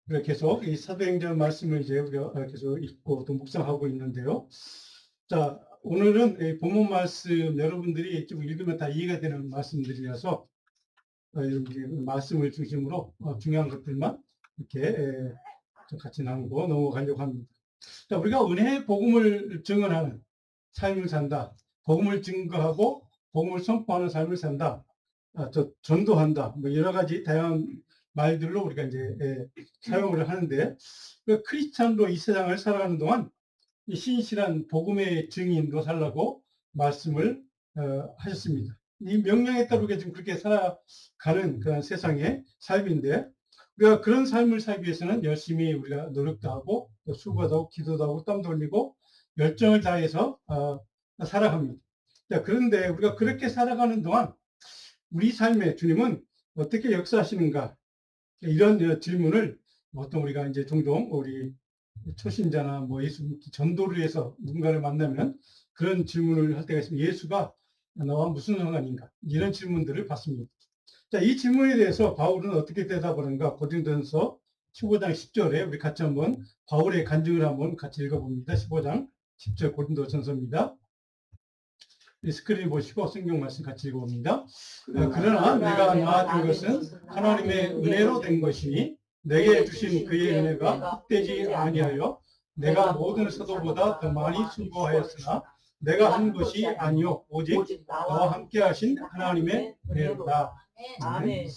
우리가 계속 이 사도행전 말씀을 이제 우리가 계속 읽고 또 묵상하고 있는데요. 자, 오늘은 이 본문 말씀 여러분들이 좀 읽으면 다 이해가 되는 말씀들이라서 이렇게 말씀을 중심으로 중요한 것들만 이렇게 좀 같이 나누고 넘어가려고 합니다. 자, 우리가 은혜의 복음을 증언하는 삶을 산다. 복음을 증거하고 복음을 선포하는 삶을 산다. 전도한다. 뭐 여러 가지 다양한 말들로 우리가 이제 사용을 하는데, 그 크리스찬으로 이 세상을 살아가는 동안 이 신실한 복음의 증인도 살라고 말씀을 하셨습니다. 이 명령에 따르게 지금 그렇게 살아가는 그런 세상의 삶인데, 우리가 그런 삶을 살기 위해서는 열심히 우리가 노력도 하고 또 수고도 하고 기도도 하고 땀도 흘리고 열정을 다해서 살아갑니다. 자, 그런데 우리가 그렇게 살아가는 동안 우리 삶에 주님은 어떻게 역사하시는가, 이런 질문을 보통 우리가 이제 종종 우리 초신자나 뭐 예수 전도를 위해서 누군가를 만나면 그런 질문을 할 때가 있습니다. 예수가 나와 무슨 상관인가, 이런 질문들을 받습니다. 자, 이 질문에 대해서 바울은 어떻게 대답하는가, 고린도전서 15장 10절에 우리 같이 한번 바울의 간증을 한번 같이 읽어봅니다. 15장 10절 고린도전서입니다. 스크린 보시고 성경 말씀 같이 읽어봅니다. 그러나 내가 나아진 것은 하나님의 은혜로 된 것이니 내게 주신 그의 은혜가 헛되지 아니하여 내가 모든 사도보다 더 많이 수고하였으나 내가 한 것이 아니요 오직 나와 함께 하신 하나님의 은혜로다. 아멘.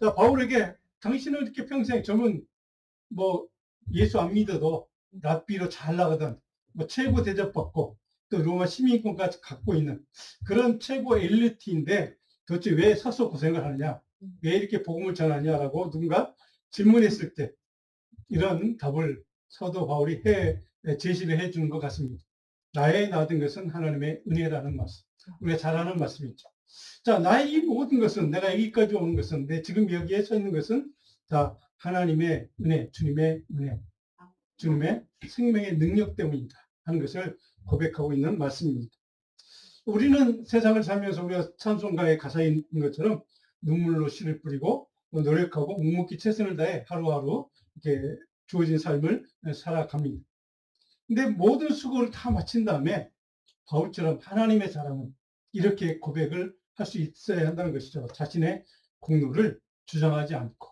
자, 바울에게 당신은 이렇게 평생 저는 뭐 예수 안 믿어도 랍비로 잘 나가던 뭐 최고 대접받고 또 로마 시민권까지 갖고 있는 그런 최고 엘리트인데 도대체 왜 사서 고생을 하느냐, 왜 이렇게 복음을 전하냐라고 누군가 질문했을 때 이런 답을 사도 바울이 제시를 해주는 것 같습니다. 나의 나된 것은 하나님의 은혜라는 말씀, 우리가 잘 아는 말씀이죠. 자, 나의 이 모든 것은, 내가 여기까지 오는 것은, 내 지금 여기에 서 있는 것은 다 하나님의 은혜, 주님의 은혜, 주님의 생명의 능력 때문이다 하는 것을 고백하고 있는 말씀입니다. 우리는 세상을 살면서 우리가 찬송가의 가사인 것처럼 눈물로 씨를 뿌리고 노력하고 묵묵히 최선을 다해 하루하루 이렇게 주어진 삶을 살아갑니다. 근데 모든 수고를 다 마친 다음에 바울처럼 하나님의 사람은 이렇게 고백을 할 수 있어야 한다는 것이죠. 자신의 공로를 주장하지 않고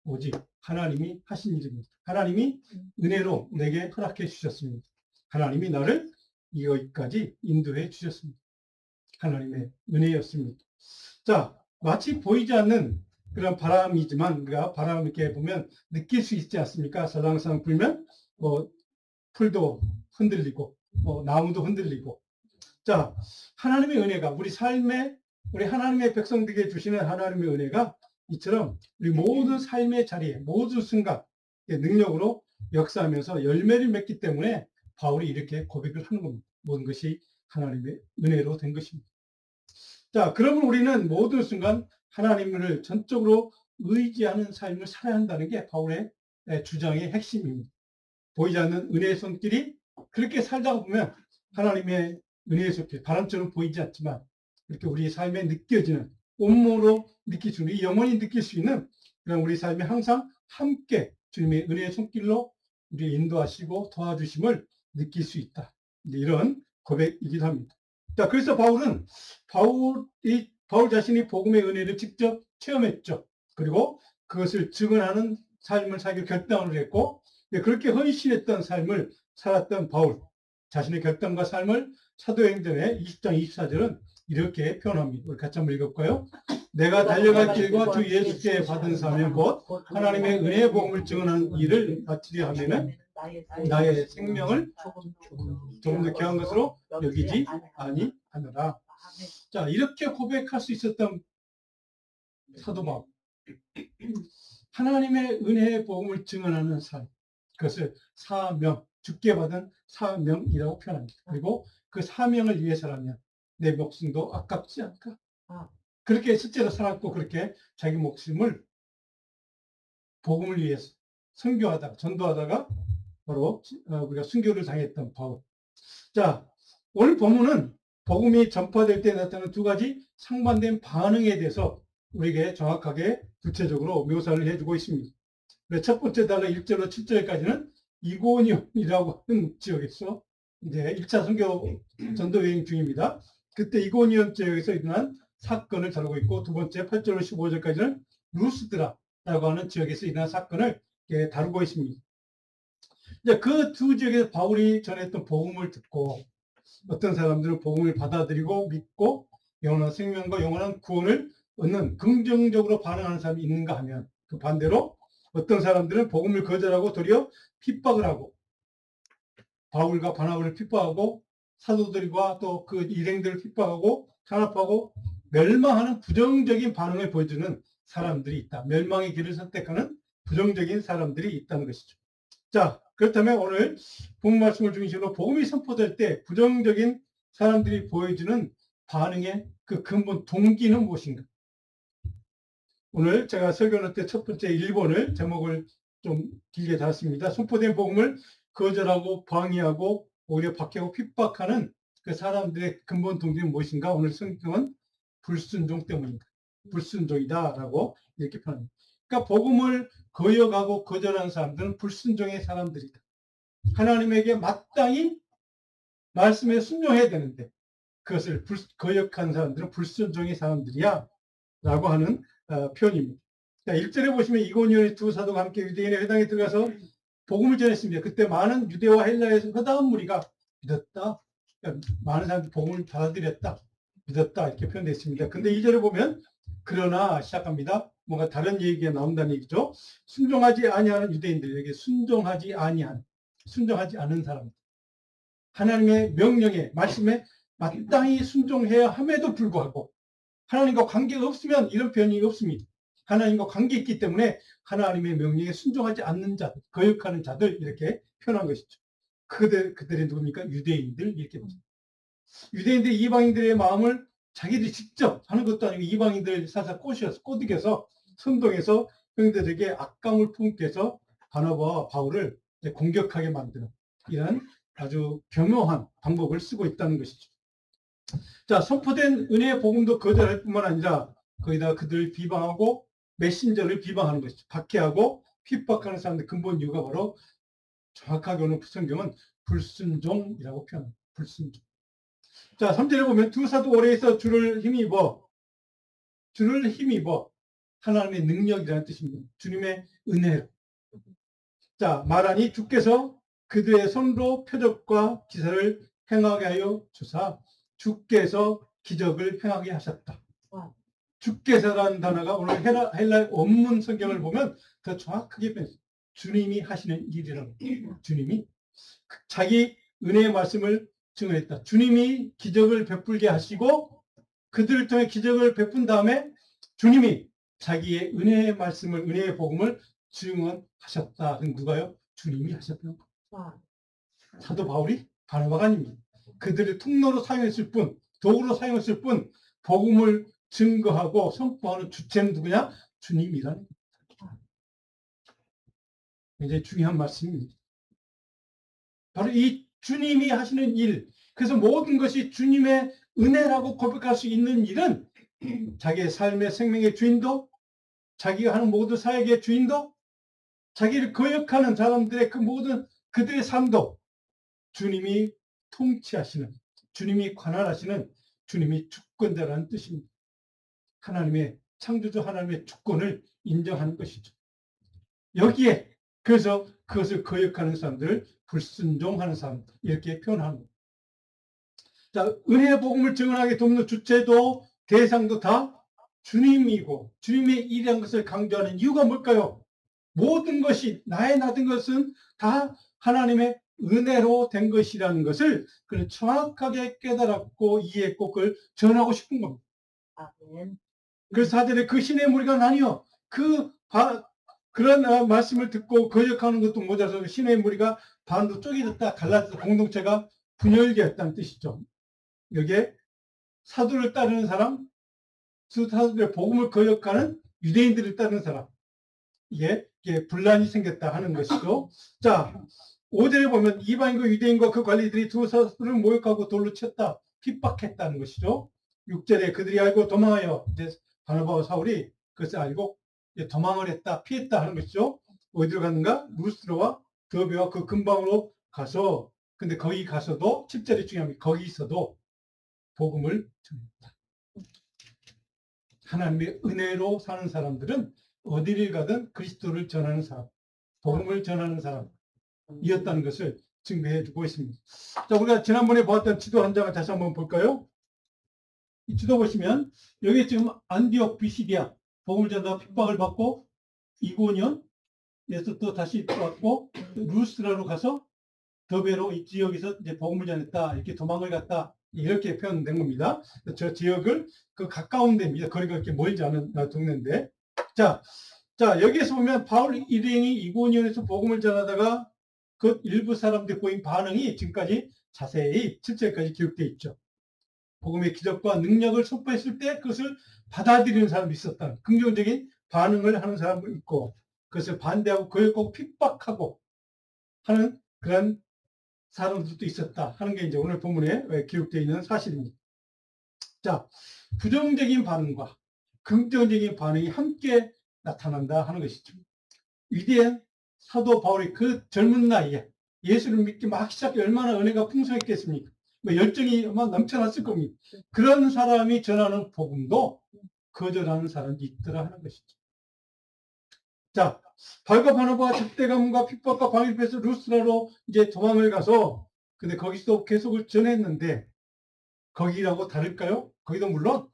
오직 하나님이 하신 일입니다. 하나님이 은혜로 내게 허락해 주셨습니다. 하나님이 나를 여기까지 인도해 주셨습니다. 하나님의 은혜였습니다. 자, 마치 보이지 않는 그런 바람이지만 우리가 바람 이렇게 보면 느낄 수 있지 않습니까? 살랑살랑 불면 풀도 흔들리고 나무도 흔들리고. 자, 하나님의 은혜가 우리 삶에, 우리 하나님의 백성들에게 주시는 하나님의 은혜가 이처럼 우리 모든 삶의 자리에 모든 순간 능력으로 역사하면서 열매를 맺기 때문에 바울이 이렇게 고백을 하는 겁니다. 모든 것이 하나님의 은혜로 된 것입니다. 자, 그러면 우리는 모든 순간 하나님을 전적으로 의지하는 삶을 살아야 한다는 게 바울의 주장의 핵심입니다. 보이지 않는 은혜의 손길이 그렇게 살다가 보면 하나님의 은혜의 손길, 바람처럼 보이지 않지만 이렇게 우리 삶에 느껴지는, 온몸으로 느낄 수 있는, 영원히 느낄 수 있는 그런 우리 삶에 항상 함께 주님의 은혜의 손길로 우리 인도하시고 도와주심을 느낄 수 있다. 이런 고백이기도 합니다. 자, 그래서 바울 자신이 복음의 은혜를 직접 체험했죠. 그리고 그것을 증언하는 삶을 살기로 결단을 했고, 그렇게 헌신했던 삶을 살았던 바울, 자신의 결단과 삶을 사도행전의 20장 24절은 이렇게 표현합니다. 우리 같이 한번 읽을까요? 내가 달려갈 길과 주 예수께 받은 사명 곧 하나님의 은혜의 복음을 증언하는 일을 마치려 하면은 나의 생명을 조금 더 귀한 것으로 여기지 아니하노라. 자, 이렇게 고백할 수 있었던 사도 바울, 하나님의 은혜의 복음을 증언하는 삶, 그것을 사명, 주께 받은 사명이라고 표현합니다. 그리고 그 사명을 위해서라면 내 목숨도 아깝지 않을까? 그렇게 실제로 살았고 그렇게 자기 목숨을 복음을 위해서 선교하다가 전도하다가 바로 우리가 순교를 당했던 바울. 자, 오늘 본문은 복음이 전파될 때 나타나는 두 가지 상반된 반응에 대해서 우리에게 정확하게 구체적으로 묘사를 해주고 있습니다. 첫 번째 달러 1절로 7절까지는 이고니온이라고 하는 지역에서 이제 1차 선교 전도 여행 중입니다. 그때 이고니온 지역에서 일어난 사건을 다루고 있고, 두 번째 8절로 15절까지는 루스드라라고 하는 지역에서 일어난 사건을 다루고 있습니다. 이제 그 두 지역에서 바울이 전했던 복음을 듣고 어떤 사람들은 복음을 받아들이고 믿고 영원한 생명과 영원한 구원을 얻는 긍정적으로 반응하는 사람이 있는가 하면, 그 반대로 어떤 사람들은 복음을 거절하고 도리어 핍박을 하고 바울과 바나바를 핍박하고 사도들과 또 그 일행들을 핍박하고 탄압하고 멸망하는 부정적인 반응을 보여주는 사람들이 있다. 멸망의 길을 선택하는 부정적인 사람들이 있다는 것이죠. 자, 그렇다면 오늘 본 말씀을 중심으로 복음이 선포될 때 부정적인 사람들이 보여주는 반응의 그 근본 동기는 무엇인가? 오늘 제가 설교할 때 첫 번째 1번을 제목을 좀 길게 달았습니다. 선포된 복음을 거절하고 방해하고 오히려 박해하고 핍박하는 그 사람들의 근본 동기는 무엇인가? 오늘 성경은 불순종 때문이다. 불순종이다라고 이렇게 표현합니다. 그러니까 복음을 거역하고 거절하는 사람들은 불순종의 사람들이다. 하나님에게 마땅히 말씀에 순종해야 되는데 그것을 거역하는 사람들은 불순종의 사람들이야 라고 하는 표현입니다. 자, 1절에 보시면 이고니온의 두 사도가 함께 유대인의 회당에 들어가서 복음을 전했습니다. 그때 많은 유대와 헬라에서 허다한 무리가 믿었다. 그러니까 많은 사람들이 복음을 받아들였다. 믿었다. 이렇게 표현되어 있습니다. 근데 2절에 보면 그러나 시작합니다. 뭔가 다른 얘기가 나온다는 얘기죠. 순종하지 아니하는 유대인들에게 순종하지 않은 사람, 하나님의 명령에 말씀에 마땅히 순종해야 함에도 불구하고 하나님과 관계가 없으면 이런 표현이 없습니다. 하나님과 관계 있기 때문에 하나님의 명령에 순종하지 않는 자들, 거역하는 자들 이렇게 표현한 것이죠. 그들이 누굽니까? 유대인들 이렇게 보죠. 유대인들이 이방인들의 마음을 자기들이 직접 하는 것도 아니고 이방인들 살살 꼬드겨서 선동해서 형제들에게 악감을 품게 해서 바나바와 바울을 공격하게 만드는 이런 아주 교묘한 방법을 쓰고 있다는 것이죠. 자, 선포된 은혜의 복음도 거절할 뿐만 아니라 거기다 그들을 비방하고 메신저를 비방하는 것이죠. 박해하고 핍박하는 사람들 근본 이유가 바로 정확하게 오는 성경은 불순종이라고 표현합니다. 불순종. 자, 3절에 보면 두 사도 오래 있어 주를 힘입어 하나님의 능력이라는 뜻입니다. 주님의 은혜로. 자, 말하니 주께서 그들의 손으로 표적과 기사를 행하게 하여 주사 주께서 기적을 행하게 하셨다. 주께서라는 단어가 오늘 헬라 원문 성경을 보면 더 정확하게 표현해요. 주님이 하시는 일이라고. 주님이 자기 은혜의 말씀을 증언했다. 주님이 기적을 베풀게 하시고 그들을 통해 기적을 베푼 다음에 주님이 자기의 은혜의 말씀을, 은혜의 복음을 증언하셨다. 누가요? 주님이 하셨다. 사도 바울이 바나바가 아닙니다. 그들을 통로로 사용했을 뿐, 도구로 사용했을 뿐, 복음을 증거하고 선포하는 주체는 누구냐? 주님이라는 겁니다. 굉장히 중요한 말씀입니다. 바로 이 주님이 하시는 일, 그래서 모든 것이 주님의 은혜라고 고백할 수 있는 일은 자기의 삶의 생명의 주인도, 자기가 하는 모든 사역의 주인도, 자기를 거역하는 사람들의 그 모든 그들의 삶도 주님이 통치하시는, 주님이 관할하시는 주님이 주권자라는 뜻입니다. 하나님의 창조주 하나님의 주권을 인정하는 것이죠. 여기에 그래서 그것을 거역하는 사람들을 불순종하는 사람 이렇게 표현합니다. 자, 은혜의 복음을 증언하게 돕는 주체도 대상도 다 주님이고 주님의 일이라는 것을 강조하는 이유가 뭘까요? 모든 것이 나의 나된 것은 다 하나님의 은혜로 된 것이라는 것을 그는 정확하게 깨달았고 이해했고 그걸 전하고 싶은 겁니다. 그래서 사절에 그 신의 무리가 나뉘어 그런 말씀을 듣고 거역하는 것도 모자라서 신의 무리가 반으로 쪼개졌다 갈라져서 공동체가 분열되었다는 뜻이죠. 여기에 사도를 따르는 사람, 사도들의 복음을 거역하는 유대인들을 따르는 사람, 이게 분란이 생겼다 하는 것이죠. 자, 5절에 보면 이방인과 유대인과 그 관리들이 두 사도를 모욕하고 돌로 쳤다, 핍박했다는 것이죠. 6절에 그들이 알고 도망하여, 이제 바나바와 사울이 그것을 알고 도망을 했다, 피했다 하는 것이죠. 어디로 갔는가? 루스드라와 더베와 그 근방으로 가서, 근데 거기 가서도 7절이 중요합니다. 거기 있어도 복음을 전했다. 하나님의 은혜로 사는 사람들은 어디를 가든 그리스도를 전하는 사람, 복음을 전하는 사람이었다는 것을 증거해 주고 있습니다. 자, 우리가 지난번에 보았던 지도 한 장을 다시 한번 볼까요? 이 지도 보시면 여기 지금 안디옥 비시디아 복음을 전하다 핍박을 받고 이고니온에서 또 다시 왔고 루스드라로 가서 더베로 이 지역에서 이제 복음을 전했다. 이렇게 도망을 갔다. 이렇게 표현된 겁니다. 저 지역을 그 가까운 데입니다. 거리가 그렇게 멀지 않은 동네인데. 자, 여기에서 보면 바울 일행이 이고니온에서 복음을 전하다가 그 일부 사람들이 보인 반응이 지금까지 자세히 7절까지 기록되어 있죠. 복음의 기적과 능력을 선포했을 때 그것을 받아들이는 사람도 있었다. 긍정적인 반응을 하는 사람도 있고 그것을 반대하고 거역하고 핍박하고 하는 그런 사람들도 있었다 하는 게 이제 오늘 본문에 기록되어 있는 사실입니다. 자, 부정적인 반응과 긍정적인 반응이 함께 나타난다 하는 것이죠. 위대한 사도 바울이 그 젊은 나이에 예수를 믿기 막 시작해 얼마나 은혜가 풍성했겠습니까? 열정이 막 넘쳐났을 겁니다. 그런 사람이 전하는 복음도 거절하는 사람이 있더라 하는 것이죠. 자, 바울과 바나바가 적대감과 핍박과 방일패서 루스라로 이제 도망을 가서 근데 거기서 계속을 전했는데 거기라고 다를까요? 거기도 물론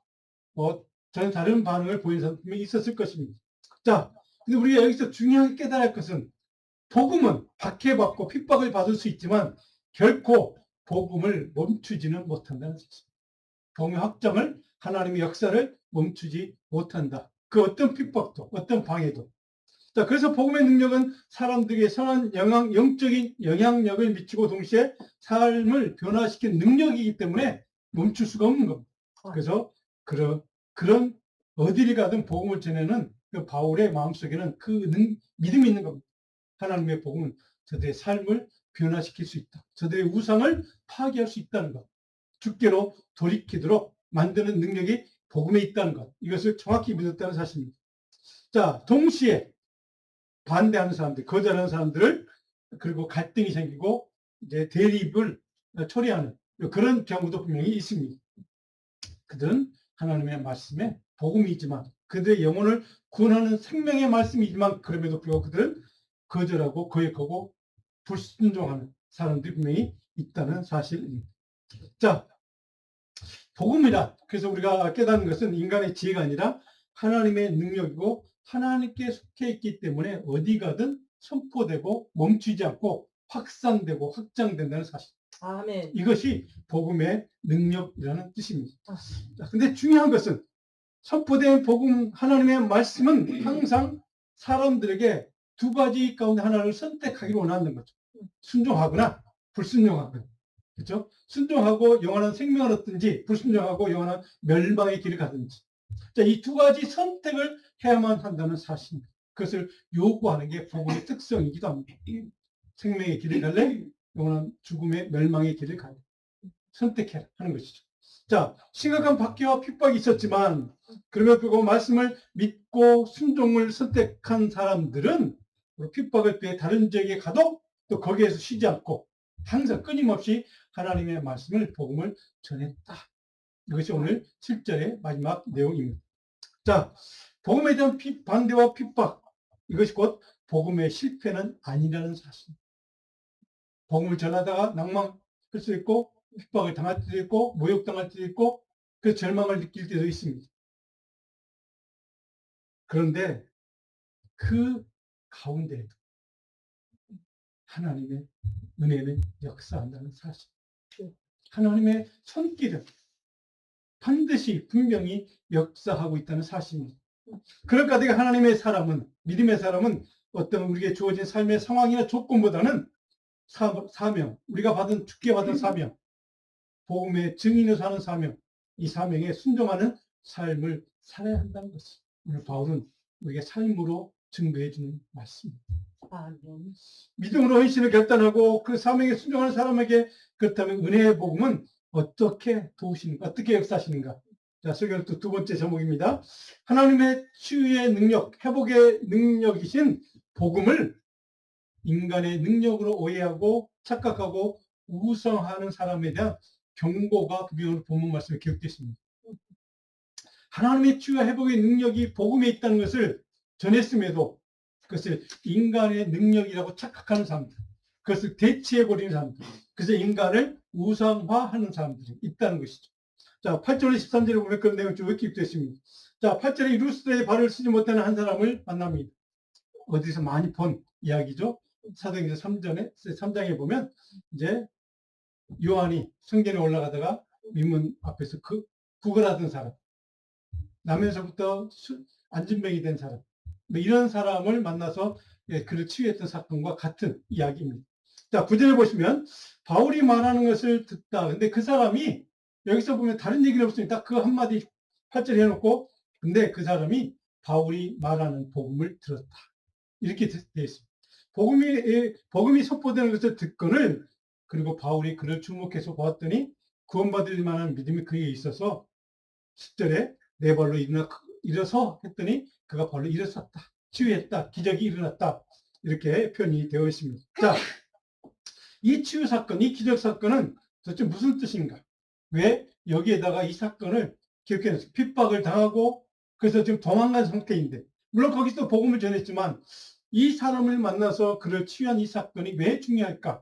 전혀 다른 반응을 보인 사람이 있었을 것입니다. 자, 근데 우리가 여기서 중요하게 깨달아야 할 것은 복음은 박해받고 핍박을 받을 수 있지만 결코 복음을 멈추지는 못한다는 사실. 복음의 확장을 하나님의 역사를 멈추지 못한다. 그 어떤 핍박도 어떤 방해도. 자, 그래서 복음의 능력은 사람들에게 선한 영적인 영향력을 미치고 동시에 삶을 변화시키는 능력이기 때문에 멈출 수가 없는 겁니다. 그래서 그런 어디를 가든 복음을 전하는 그 바울의 마음속에는 그 믿음이 있는 겁니다. 하나님의 복음은 저들의 삶을 변화시킬 수 있다. 저들의 우상을 파괴할 수 있다는 것. 주께로 돌이키도록 만드는 능력이 복음에 있다는 것. 이것을 정확히 믿었다는 사실입니다. 자, 동시에 반대하는 사람들, 거절하는 사람들을 그리고 갈등이 생기고 이제 대립을 초래하는 그런 경우도 분명히 있습니다. 그들은 하나님의 말씀에 복음이지만 그들의 영혼을 구원하는 생명의 말씀이지만 그럼에도 불구하고 그들은 거절하고 거역하고 불순종하는 사람들이 분명히 있다는 사실입니다. 자, 복음이라 그래서 우리가 깨닫는 것은 인간의 지혜가 아니라 하나님의 능력이고 하나님께 속해 있기 때문에 어디 가든 선포되고 멈추지 않고 확산되고 확장된다는 사실. 아멘. 이것이 복음의 능력이라는 뜻입니다. 근데 중요한 것은 선포된 복음 하나님의 말씀은 항상 사람들에게 두 가지 가운데 하나를 선택하기를 원하는 거죠. 순종하거나 불순종하거나. 그렇죠? 순종하고 영원한 생명을 얻든지 불순종하고 영원한 멸망의 길을 가든지. 자, 이 두 가지 선택을 해야만 한다는 사실입니다. 그것을 요구하는 게 복음의 특성이기도 합니다. 생명의 길을 갈래? 영원한 죽음의 멸망의 길을 갈래? 선택해라 하는 것이죠. 자, 심각한 박해와 핍박이 있었지만 그럼에도 불구하고 말씀을 믿고 순종을 선택한 사람들은 핍박을 피해 다른 지역에 가도 또 거기에서 쉬지 않고 항상 끊임없이 하나님의 말씀을 복음을 전했다. 이것이 오늘 7절의 마지막 내용입니다. 자, 복음에 대한 반대와 핍박 이것이 곧 복음의 실패는 아니라는 사실. 복음을 전하다가 낭망할 수 있고 핍박을 당할 때도 있고 모욕당할 때도 있고 그 절망을 느낄 때도 있습니다. 그런데 그 가운데에도 하나님의 은혜는 역사한다는 사실. 하나님의 손길은 반드시 분명히 역사하고 있다는 사실입니다. 그러니까 내가 하나님의 사람은 믿음의 사람은 어떤 우리에게 주어진 삶의 상황이나 조건보다는 사명, 우리가 주께 받은 사명, 복음의 증인으로 사는 사명, 이 사명에 순종하는 삶을 살아야 한다는 것을 오늘 바울은 우리에게 삶으로 증거해 주는 말씀입니다. 믿음으로 헌신을 결단하고 그 사명에 순종하는 사람에게 그렇다면 은혜의 복음은 어떻게 도우시는가, 어떻게 역사하시는가? 자, 설교는 또 두 번째 제목입니다. 하나님의 치유의 능력, 회복의 능력이신 복음을 인간의 능력으로 오해하고 착각하고 우상하는 사람에 대한 경고가 오늘 본문 말씀에 기록되어 있습니다. 하나님의 치유와 회복의 능력이 복음에 있다는 것을 전했음에도 그것을 인간의 능력이라고 착각하는 사람들, 그것을 대체해버리는 사람들, 그래서 인간을 우상화하는 사람들이 있다는 것이죠. 자, 8절 13절에 보면 그런 내용이 쭉 기록되어 있습니다. 자, 8절에 루스드의 발을 쓰지 못하는 한 사람을 만납니다. 어디서 많이 본 이야기죠. 사도행전 3장에 보면 이제 요한이 성전에 올라가다가 민문 앞에서 구걸하던 사람, 나면서부터 안진병이 된 사람, 뭐 이런 사람을 만나서 그를 치유했던 사건과 같은 이야기입니다. 자, 9절에 보시면 바울이 말하는 것을 듣다. 근데 그 사람이 여기서 보면 다른 얘기는 없으니까 그 한마디 8절에 해놓고 근데 그 사람이 바울이 말하는 복음을 들었다. 이렇게 되어 있습니다. 복음이 선포되는 것을 듣거늘 그리고 바울이 그를 주목해서 보았더니 구원받을 만한 믿음이 그에게 있어서 10절에 내 발로 일어서 했더니 그가 발로 일어섰다. 치유했다. 기적이 일어났다. 이렇게 표현이 되어 있습니다. 자, 이 치유 사건, 이 기적 사건은 도대체 무슨 뜻인가? 왜 여기에다가 이 사건을 기억해서 핍박을 당하고 그래서 지금 도망간 상태인데 물론 거기서 복음을 전했지만 이 사람을 만나서 그를 치유한 이 사건이 왜 중요할까?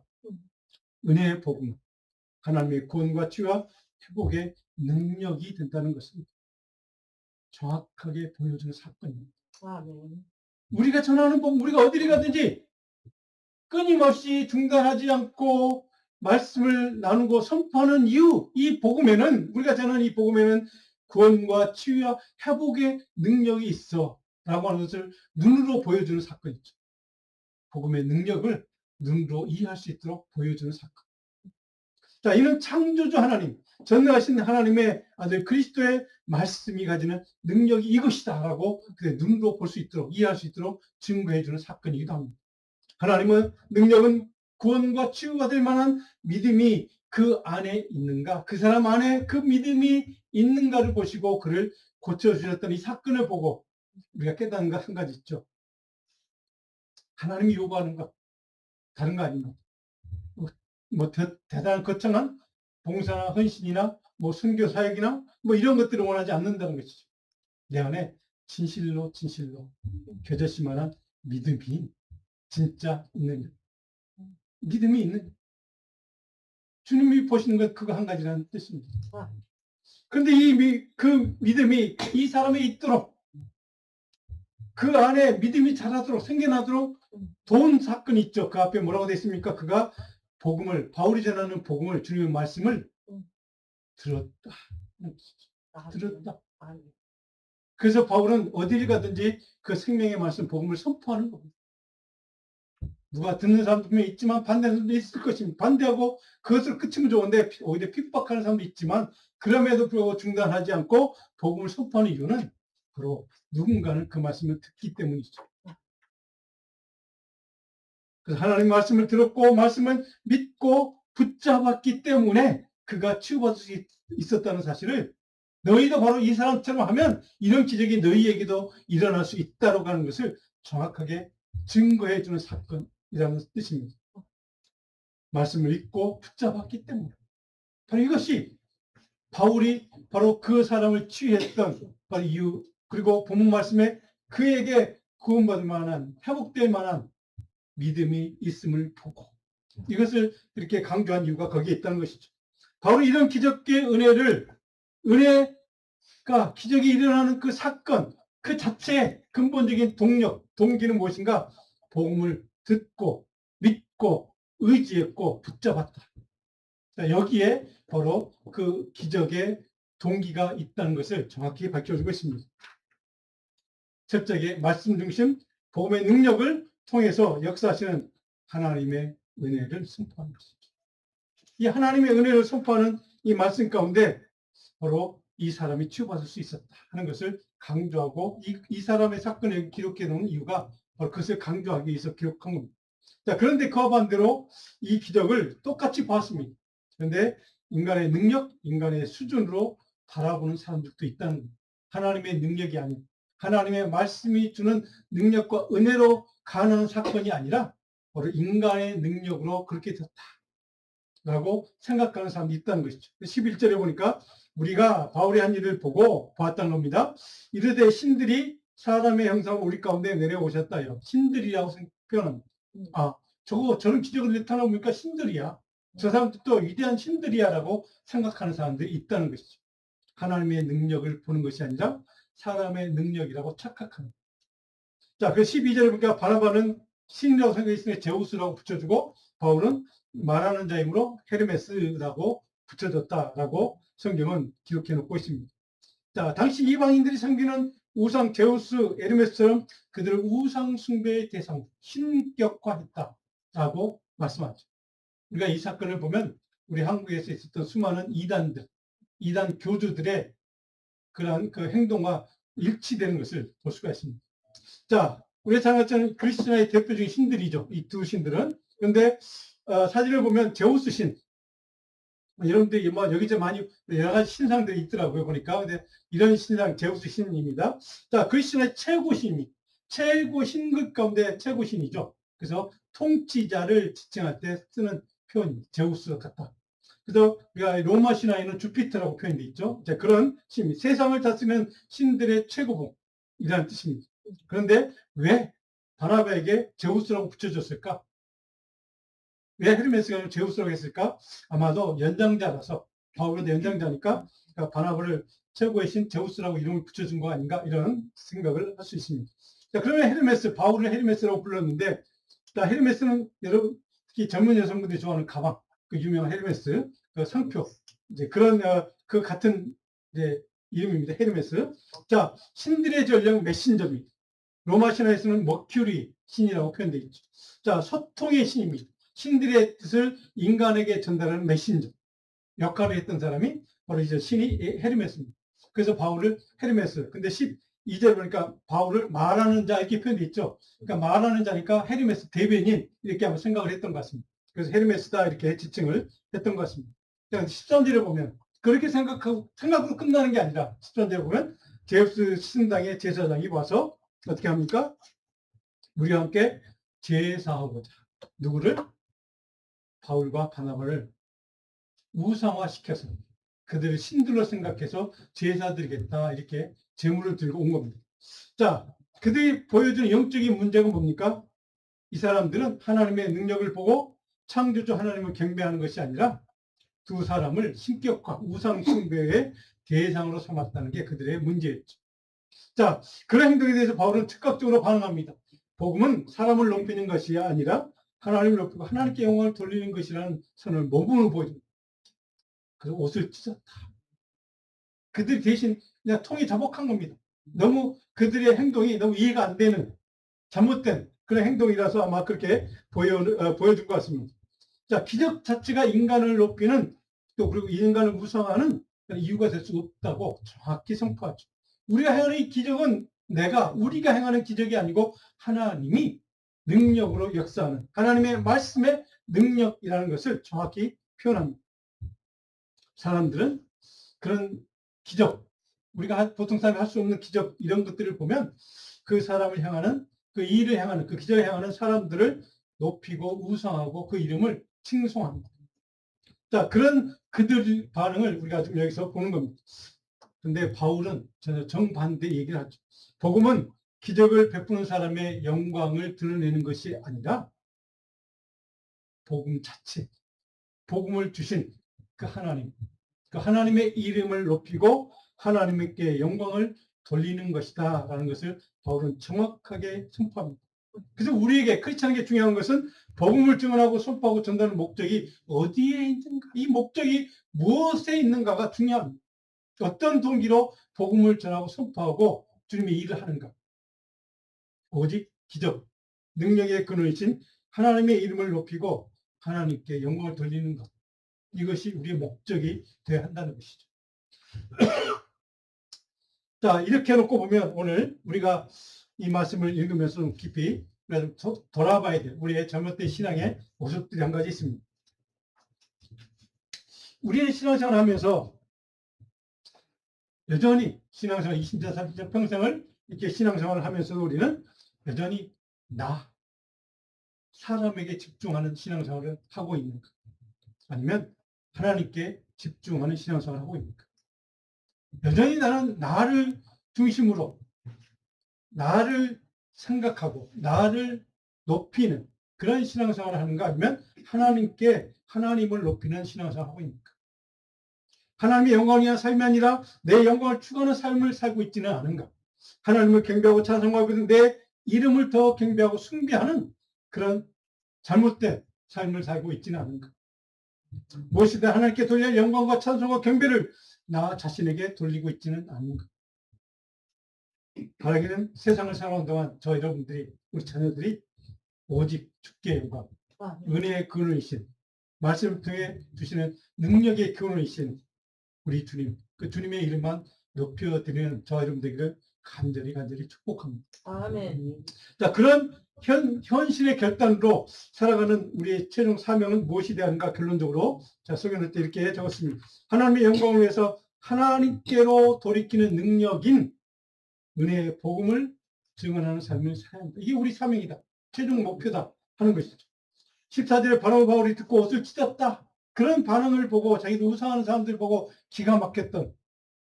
은혜의 복음, 하나님의 구원과 치유와 회복의 능력이 된다는 것을 정확하게 보여주는 사건입니다. 우리가 전하는 복음, 우리가 어디를 가든지 끊임없이 중단하지 않고 말씀을 나누고 선포하는 이유, 이 복음에는, 우리가 전하는 이 복음에는 구원과 치유와 회복의 능력이 있어 라고 하는 것을 눈으로 보여주는 사건이죠. 복음의 능력을 눈으로 이해할 수 있도록 보여주는 사건. 자, 이는 창조주 하나님, 전능하신 하나님의 아들 그리스도의 말씀이 가지는 능력이 이것이다 라고 눈으로 볼 수 있도록, 이해할 수 있도록 증거해주는 사건이기도 합니다. 하나님은 능력은 구원과 치유가 될 만한 믿음이 그 안에 있는가, 그 사람 안에 그 믿음이 있는가를 보시고 그를 고쳐주셨던 이 사건을 보고 우리가 깨닫는 것 한 가지 있죠. 하나님이 요구하는 것 다른 거 아닙니다. 뭐 대단한 거창한 봉사나 헌신이나 뭐 선교 사역이나 뭐 이런 것들을 원하지 않는다는 것이죠. 내 안에 진실로 겨자씨만한 믿음이 진짜 있는 믿음이 있는 주님이 보시는 것 그거 한 가지라는 뜻입니다. 그런데 그 믿음이 이 사람에 있도록 그 안에 믿음이 자라도록 생겨나도록 도운 사건이 있죠. 그 앞에 뭐라고 되어 있습니까? 그가 바울이 전하는 복음을 주님의 말씀을 들었다. 그래서 바울은 어디를 가든지 그 생명의 말씀 복음을 선포하는 겁니다. 누가 듣는 사람도 분명히 있지만 반대하는 사람도 있을 것입니다. 반대하고 그것을 끝이면 좋은데 오히려 핍박하는 사람도 있지만 그럼에도 불구하고 중단하지 않고 복음을 선포하는 이유는 바로 누군가는 그 말씀을 듣기 때문이죠. 그래서 하나님 말씀을 들었고 말씀을 믿고 붙잡았기 때문에 그가 치유받을 수 있었다는 사실을 너희도 바로 이 사람처럼 하면 이런 기적이 너희에게도 일어날 수 있다고 하는 것을 정확하게 증거해 주는 사건이라는 뜻입니다. 말씀을 믿고 붙잡았기 때문에 바로 이것이 바울이 바로 그 사람을 치유했던 바로 이유, 그리고 본문 말씀에 그에게 구원받을 만한, 회복될 만한 믿음이 있음을 보고 이것을 이렇게 강조한 이유가 거기에 있다는 것이죠. 바로 이런 기적의 은혜가 기적이 일어나는 그 사건 그 자체의 근본적인 동기는 무엇인가? 복음을 듣고 믿고 의지했고 붙잡았다. 자, 여기에 바로 그 기적의 동기가 있다는 것을 정확히 밝혀주고 있습니다. 첫째에 말씀 중심 복음의 능력을 통해서 역사하시는 하나님의 은혜를 선포하는 것이죠. 이 하나님의 은혜를 선포하는 이 말씀 가운데 바로 이 사람이 치유받을 수 있었다 하는 것을 강조하고 이 사람의 사건을 기록해 놓은 이유가 바로 그것을 강조하기 위해서 기록한 겁니다. 자, 그런데 그와 반대로 이 기적을 똑같이 보았습니다. 그런데 인간의 능력, 인간의 수준으로 바라보는 사람들도 있다는 거예요. 하나님의 능력이 아닌 하나님의 말씀이 주는 능력과 은혜로 가능한 사건이 아니라 바로 인간의 능력으로 그렇게 됐다라고 생각하는 사람이 있다는 것이죠. 11절에 보니까 우리가 바울의 한 일을 보고 보았다는 겁니다. 이르되 신들이 사람의 형상으로 우리 가운데 내려오셨다요. 신들이라고 표현합니다. 저런 기적을 나타나보니까 신들이야. 저 사람들도 위대한 신들이야라고 생각하는 사람들이 있다는 것이죠. 하나님의 능력을 보는 것이 아니라 사람의 능력이라고 착각하는. 자, 그 12절에 보니까 바나바는 신이라고 생각했으니 제우스라고 붙여주고 바울은 말하는 자이므로 헤르메스라고 붙여졌다라고 성경은 기록해 놓고 있습니다. 자, 당시 이방인들이 섬기는 우상 제우스, 에르메스처럼 그들을 우상 숭배의 대상, 신격화했다라고 말씀하죠. 우리가 이 사건을 보면 우리 한국에서 있었던 수많은 이단 교주들의 그러한 그 행동과 일치되는 것을 볼 수가 있습니다. 자, 우리가 잘 알잖아요. 그리스도의 대표적인 신들이죠. 이 두 신들은. 그런데 사진을 보면 제우스 신, 여러분들이 뭐 여기저기 많이 여러 가지 신상들이 있더라고요. 보니까. 근데 이런 신상 제우스 신입니다. 자, 그리스도의 최고 신입니다. 최고 신급 가운데 최고 신이죠. 그래서 통치자를 지칭할 때 쓰는 표현입니다. 제우스 같다. 그래서 우리가 로마 신화에는 주피터라고 표현되어 있죠. 자, 그런 신입니다. 세상을 다스리는 신들의 최고봉이라는 뜻입니다. 그런데 왜 바나바에게 제우스라고 붙여줬을까? 왜 헤르메스가 아니라 제우스라고 했을까? 아마도 연장자라서, 바울도 연장자니까 바나바를 최고의 신 제우스라고 이름을 붙여준 거 아닌가 이런 생각을 할 수 있습니다. 자, 그러면 헤르메스, 바울을 헤르메스라고 불렀는데, 자, 헤르메스는 여러분 특히 젊은 여성분들이 좋아하는 가방, 그 유명한 헤르메스, 그 상표, 이제 그런 그 같은 이제 이름입니다. 헤르메스. 자, 신들의 전령 메신저입니다. 로마 신화에서는 머큐리 신이라고 표현되어 있죠. 자, 소통의 신입니다. 신들의 뜻을 인간에게 전달하는 메신저 역할을 했던 사람이 바로 이제 신이 헤르메스입니다. 그래서 바울을 헤르메스. 근데 12절 보니까 바울을 말하는 자 이렇게 표현되어 있죠. 그러니까 말하는 자니까 헤르메스 대변인 이렇게 한번 생각을 했던 것 같습니다. 그래서 헤르메스다 이렇게 지칭을 했던 것 같습니다. 13절에 보면 그렇게 생각으로 끝나는 게 아니라 13절에 보면 제우스 신당의 제사장이 와서 어떻게 합니까? 우리와 함께 제사하고자 누구를? 바울과 바나바를 우상화시켜서 그들을 신들로 생각해서 제사 드리겠다 이렇게 제물을 들고 온 겁니다. 자, 그들이 보여주는 영적인 문제가 뭡니까? 이 사람들은 하나님의 능력을 보고 창조주 하나님을 경배하는 것이 아니라 두 사람을 신격화 우상 숭배의 대상으로 삼았다는 게 그들의 문제였죠. 자, 그런 행동에 대해서 바울은 즉각적으로 반응합니다. 복음은 사람을 높이는 것이 아니라 하나님을 높이고 하나님께 영광을 돌리는 것이라는 선을 몸으로 보여줍니다. 그래서 옷을 찢었다. 그들이 대신 그냥 통이 자복한 겁니다. 너무 그들의 행동이 너무 이해가 안 되는 잘못된 그런 행동이라서 아마 그렇게 보여준 것 같습니다. 자, 기적 자체가 인간을 높이는 또 그리고 인간을 우상하는 이유가 될 수 없다고 정확히 선포하죠. 우리가 행하는 이 기적은 우리가 행하는 기적이 아니고 하나님이 능력으로 역사하는 하나님의 말씀의 능력이라는 것을 정확히 표현합니다. 사람들은 그런 기적, 우리가 보통 사람이 할 수 없는 기적 이런 것들을 보면 그 사람을 향하는 그 일을 향하는 그 기적을 향하는 사람들을 높이고 우상하고 그 이름을 칭송합니다. 자, 그런 그들의 반응을 우리가 지금 여기서 보는 겁니다. 근데 바울은 전혀 정반대 얘기를 하죠. 복음은 기적을 베푸는 사람의 영광을 드러내는 것이 아니라 복음 자체, 복음을 주신 그 하나님, 그 하나님의 이름을 높이고 하나님께 영광을 돌리는 것이다 라는 것을 바울은 정확하게 선포합니다. 그래서 우리에게 크리스찬에게 중요한 것은 복음을 증언하고 선포하고 전달하는 목적이 어디에 있는가, 이 목적이 무엇에 있는가가 중요합니다. 어떤 동기로 복음을 전하고 선포하고 주님의 일을 하는가. 오직 기적, 능력의 근원이신 하나님의 이름을 높이고 하나님께 영광을 돌리는 것. 이것이 우리의 목적이 되어야 한다는 것이죠. 자, 이렇게 해놓고 보면 오늘 우리가 이 말씀을 읽으면서 깊이 돌아봐야 돼요. 우리의 잘못된 신앙의 모습들이 한 가지 있습니다. 우리의 신앙생활 하면서 여전히 신앙생활 20대 30대 평생을 이렇게 신앙생활을 하면서도 우리는 여전히 사람에게 집중하는 신앙생활을 하고 있는가? 아니면 하나님께 집중하는 신앙생활을 하고 있는가? 여전히 나는 나를 중심으로 나를 생각하고 나를 높이는 그런 신앙생활을 하는가? 아니면 하나님을 높이는 신앙생활을 하고 있는가? 하나님의 영광을 위한 삶이 아니라 내 영광을 추구하는 삶을 살고 있지는 않은가? 하나님을 경배하고 찬송하고 내 이름을 더 경배하고 숭배하는 그런 잘못된 삶을 살고 있지는 않은가? 무엇이든 하나님께 돌릴 영광과 찬송과 경배를 나 자신에게 돌리고 있지는 않은가? 바라기는 세상을 살아온 동안 여러분들이 우리 자녀들이 오직 주께 영광, 은혜의 근원이신 말씀을 통해 주시는 능력의 근원이신 우리 주님, 그 주님의 이름만 높여드리는 여러분들에게 간절히 축복합니다. 아멘. 자, 그런 현실의 결단으로 살아가는 우리의 최종 사명은 무엇이 되야 하는가? 결론적으로 소개할 때 이렇게 적었습니다. 하나님의 영광을 위해서 하나님께로 돌이키는 능력인 은혜의 복음을 증언하는 삶을 살아야 한다. 이게 우리 사명이다. 최종 목표다 하는 것이죠. 14절에 바울이 듣고 옷을 찢었다. 그런 반응을 보고 자기도 우상하는 사람들 보고 기가 막혔던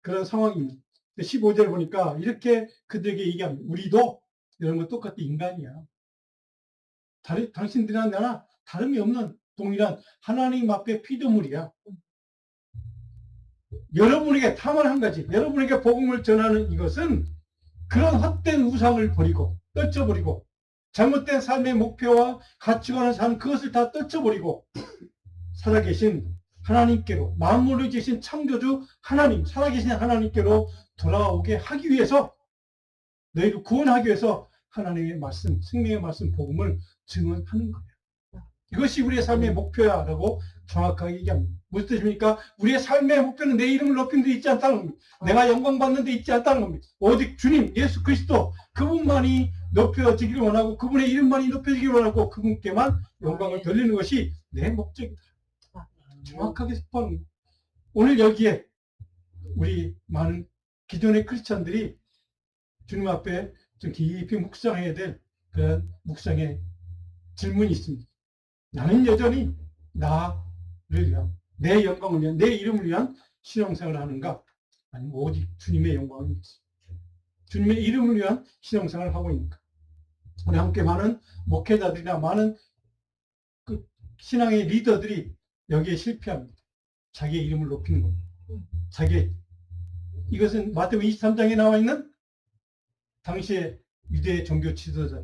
그런 상황입니다. 15절에 보니까 이렇게 그들에게 얘기합니다. 우리도 이런 거 똑같은 인간이야. 당신들이나 나나 다름이 없는 동일한 하나님 앞에 피조물이야. 여러분에게 다만 한 가지, 여러분에게 복음을 전하는 이것은 그런 헛된 우상을 버리고 떨쳐버리고 잘못된 삶의 목표와 가치관을 사는 그것을 다 떨쳐버리고 살아계신 하나님께로 만물을 지으신 창조주 하나님, 살아계신 하나님께로 돌아오게 하기 위해서 너희를 구원하기 위해서 하나님의 말씀, 생명의 말씀, 복음을 증언하는 거예요. 이것이 우리의 삶의 목표야라고 정확하게 얘기합니다. 무슨 뜻입니까? 우리의 삶의 목표는 내 이름을 높이는 데 있지 않다는 겁니다. 내가 영광받는 데 있지 않다는 겁니다. 오직 주님, 예수 그리스도 그분만이 높여지기를 원하고 그분의 이름만이 높여지기를 원하고 그분께만 영광을 돌리는 것이 내 목적이다. 정확하게 선포하는 겁니다. 오늘 여기에 우리 많은 기존의 크리스찬들이 주님 앞에 좀 깊이 묵상해야 될 그런 묵상의 질문이 있습니다. 나는 여전히 나를 위한, 내 영광을 위한, 내 이름을 위한 신앙생활을 하는가? 아니면 오직 주님의 영광을 위해서, 주님의 이름을 위한 신앙생활을 하고 있는가? 우리 함께 많은 목회자들이나 많은 그 신앙의 리더들이 여기에 실패합니다. 자기의 이름을 높이는 겁니다. 이것은 마태복음 23장에 나와 있는 당시의 유대 종교 지도자,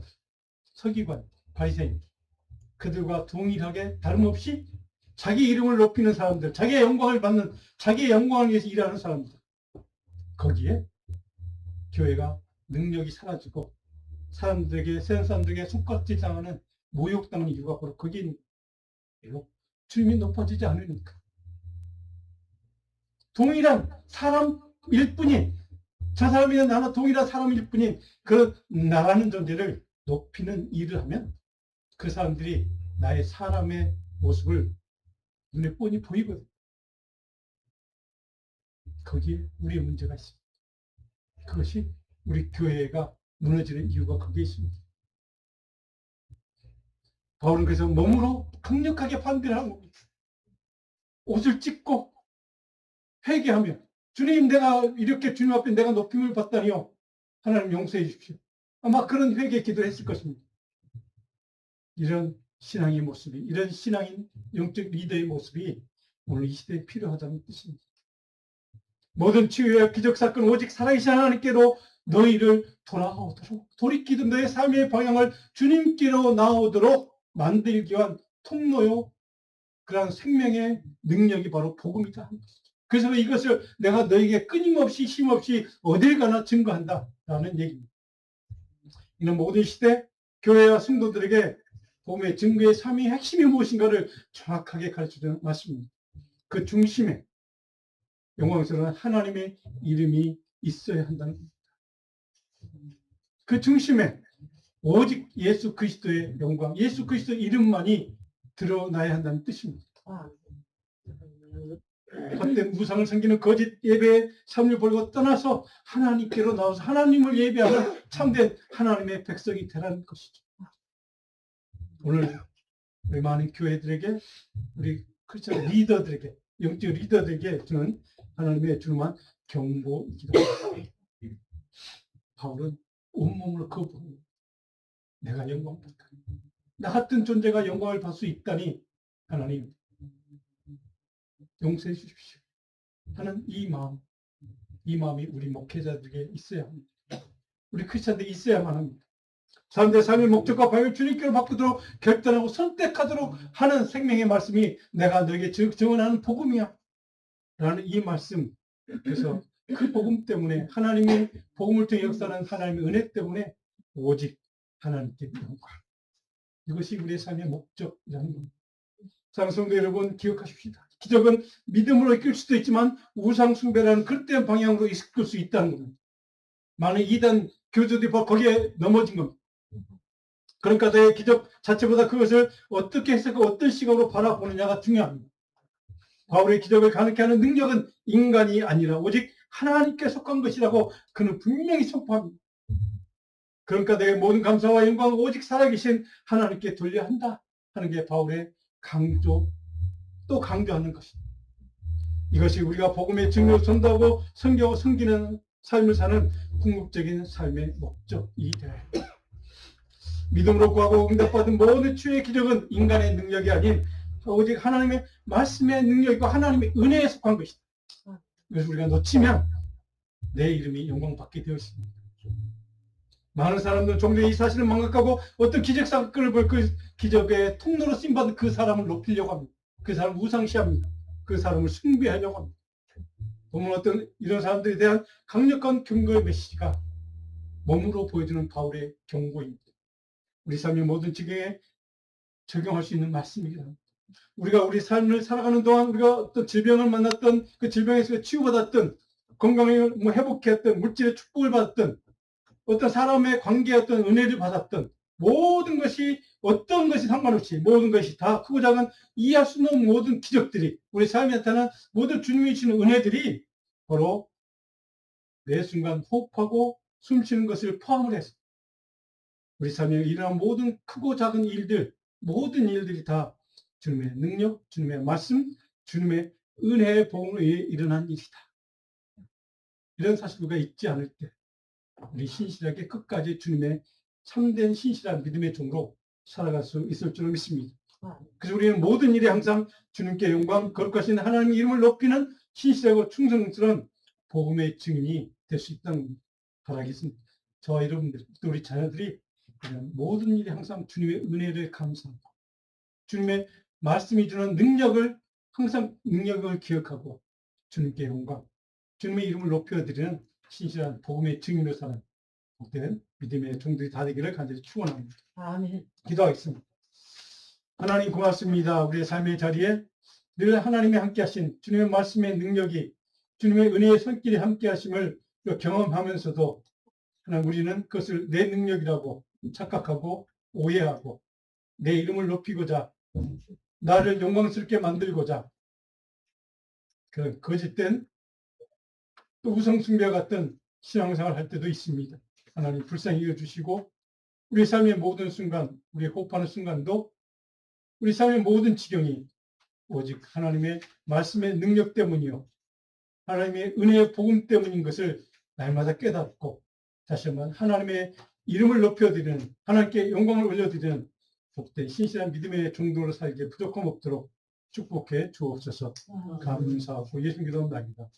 서기관, 바리새인 그들과 동일하게 다름없이 자기 이름을 높이는 사람들, 자기의 영광을 받는, 자기의 영광을 위해서 일하는 사람들. 거기에 교회가 능력이 사라지고 세상 사람들에게 손가락질 당하는 모욕당하는 이유가 바로 거기에 있는 거예요. 주님이 높아지지 않으니까. 동일한 사람일 뿐인, 저 사람이나 나나 동일한 사람일 뿐인 그 나라는 존재를 높이는 일을 하면 그 사람들이 나의 사람의 모습을 눈에 뻔히 보이거든. 거기에 우리의 문제가 있습니다. 그것이 우리 교회가 무너지는 이유가 거기에 있습니다. 바울은 그래서 몸으로 강력하게 판단하는 겁니다. 옷을 찢고 회개하며 주님, 내가 이렇게 주님 앞에 내가 높임을 받다니요. 하나님 용서해 주십시오. 아마 그런 회개 기도를 했을 것입니다. 이런 신앙의 모습이, 이런 신앙인 영적 리더의 모습이 오늘 이 시대에 필요하다는 뜻입니다. 모든 치유와 기적 사건 오직 살아계신 하나님께로 너희를 돌아오도록 돌이키던 너의 삶의 방향을 주님께로 나오도록 만들기 위한 통로요, 그런 생명의 능력이 바로 복음이다. 그래서 이것을 내가 너에게 끊임없이 쉼없이 어딜 가나 증거한다라는 얘기입니다. 이는 모든 시대 교회와 성도들에게 복음의 증거의 삶의 핵심이 무엇인가를 정확하게 가르쳐주는 말씀입니다. 그 중심에 영광스러운 하나님의 이름이 있어야 한다는 겁니다. 그 중심에 오직 예수 그리스도의 영광, 예수 그리스도의 이름만이 드러나야 한다는 뜻입니다. 헛된 우상을 섬기는 거짓 예배의 삶을 버리고 떠나서 하나님께로 나와서 하나님을 예배하는 참된 하나님의 백성이 되라는 것이죠. 오늘 우리 많은 교회들에게, 우리 크리스천 리더들에게, 영적 리더들에게 주는 하나님의 주님한 경고이기도 합니다. 바울은 온몸으로 거부합니다. 내가 영광받다. 나 같은 존재가 영광을 받을 수 있다니 하나님 용서해 주십시오 하는 이 마음이 우리 목회자들에게 있어야 합니다. 우리 크리스천들이 있어야만 합니다. 사람들의 삶의 목적과 방향을 주님께로 바꾸도록 결단하고 선택하도록 하는 생명의 말씀이 내가 너에게 증언하는 복음이야 라는 이 말씀. 그래서 그 복음 때문에, 하나님의 복음을 통해 역사하는 하나님의 은혜 때문에 오직 하나님께 영광. 이것이 우리의 삶의 목적이라는 겁니다. 사랑하는 성도 여러분, 기억하십시다. 기적은 믿음으로 이끌 수도 있지만 우상숭배라는 그릇된 방향으로 이끌 수 있다는 겁니다. 많은 이단 교주들이 거기에 넘어진 겁니다. 그러니까 내 기적 자체보다 그것을 어떻게 해석하고 어떤 시각으로 바라보느냐가 중요합니다. 바울의 기적을 가능케 하는 능력은 인간이 아니라 오직 하나님께 속한 것이라고 그는 분명히 선포합니다. 그러니까 내 모든 감사와 영광을 오직 살아계신 하나님께 돌려야 한다 하는 게 바울의 또 강조하는 것입니다. 이것이 우리가 복음의 증거를 전도하고 섬기는 삶을 사는 궁극적인 삶의 목적이 되어야 합니다. 믿음으로 구하고 응답받은 모든 주의 기적은 인간의 능력이 아닌 오직 하나님의 말씀의 능력이고 하나님의 은혜에 속한 것이다. 그래서 우리가 놓치면 내 이름이 영광받게 되어 있습니다. 많은 사람들은 종종 이 사실을 망각하고 어떤 기적 사건을 볼 그 기적의 통로로 쓰임받은 그 사람을 높이려고 합니다. 그 사람을 우상시합니다. 그 사람을 숭배하려고 합니다. 보면 어떤 이런 사람들에 대한 강력한 경고의 메시지가 몸으로 보여주는 바울의 경고입니다. 우리 삶의 모든 지경에 적용할 수 있는 말씀이기도 합니다. 우리가 우리 삶을 살아가는 동안 우리가 어떤 질병을 만났던 그 질병에서 치유받았던 건강을 회복했던 물질의 축복을 받았던 어떤 사람의 관계에 어떤 은혜를 받았던 모든 것이 어떤 것이 상관없이 모든 것이 다 크고 작은 이해할 수 없는 모든 기적들이 우리 삶에 나타난 모든 주님이 주시는 은혜들이 바로 매 순간 호흡하고 숨쉬는 것을 포함을 해서 우리 삶에 일어난 모든 크고 작은 일들, 모든 일들이 다 주님의 능력, 주님의 말씀, 주님의 은혜의 복음으로 일어난 일이다. 이런 사실 우리가 잊지 않을 때 우리 신실하게 끝까지 주님의 참된 신실한 믿음의 종으로 살아갈 수 있을 줄 믿습니다. 그래서 우리는 모든 일에 항상 주님께 영광, 거룩하신 하나님의 이름을 높이는 신실하고 충성스러운 복음의 증인이 될 수 있다는 바라겠습니다. 저와 여러분들, 또 우리 자녀들이 모든 일에 항상 주님의 은혜를 감사하고 주님의 말씀이 주는 능력을 항상 능력을 기억하고 주님께 영광, 주님의 이름을 높여드리는 신실한 복음의 증인으로 사는 복된 믿음의 종들이 다 되기를 간절히 축원합니다. 아멘. 기도하겠습니다. 하나님 고맙습니다. 우리의 삶의 자리에 늘 하나님의 함께하신 주님의 말씀의 능력이 주님의 은혜의 손길이 함께하심을 경험하면서도 하나님 우리는 그것을 내 능력이라고 착각하고 오해하고 내 이름을 높이고자 나를 영광스럽게 만들고자 그 거짓된 또 우상숭배 같은 신앙생활을 할 때도 있습니다. 하나님 불쌍히 여겨주시고 우리 삶의 모든 순간, 우리 호흡하는 순간도 우리 삶의 모든 지경이 오직 하나님의 말씀의 능력 때문이요 하나님의 은혜의 복음 때문인 것을 날마다 깨닫고 다시 한번 하나님의 이름을 높여드리는 하나님께 영광을 올려드리는 복된 신실한 믿음의 종도로 살기에 부족함 없도록 축복해 주옵소서. 감사하고 예수님 기도합니다.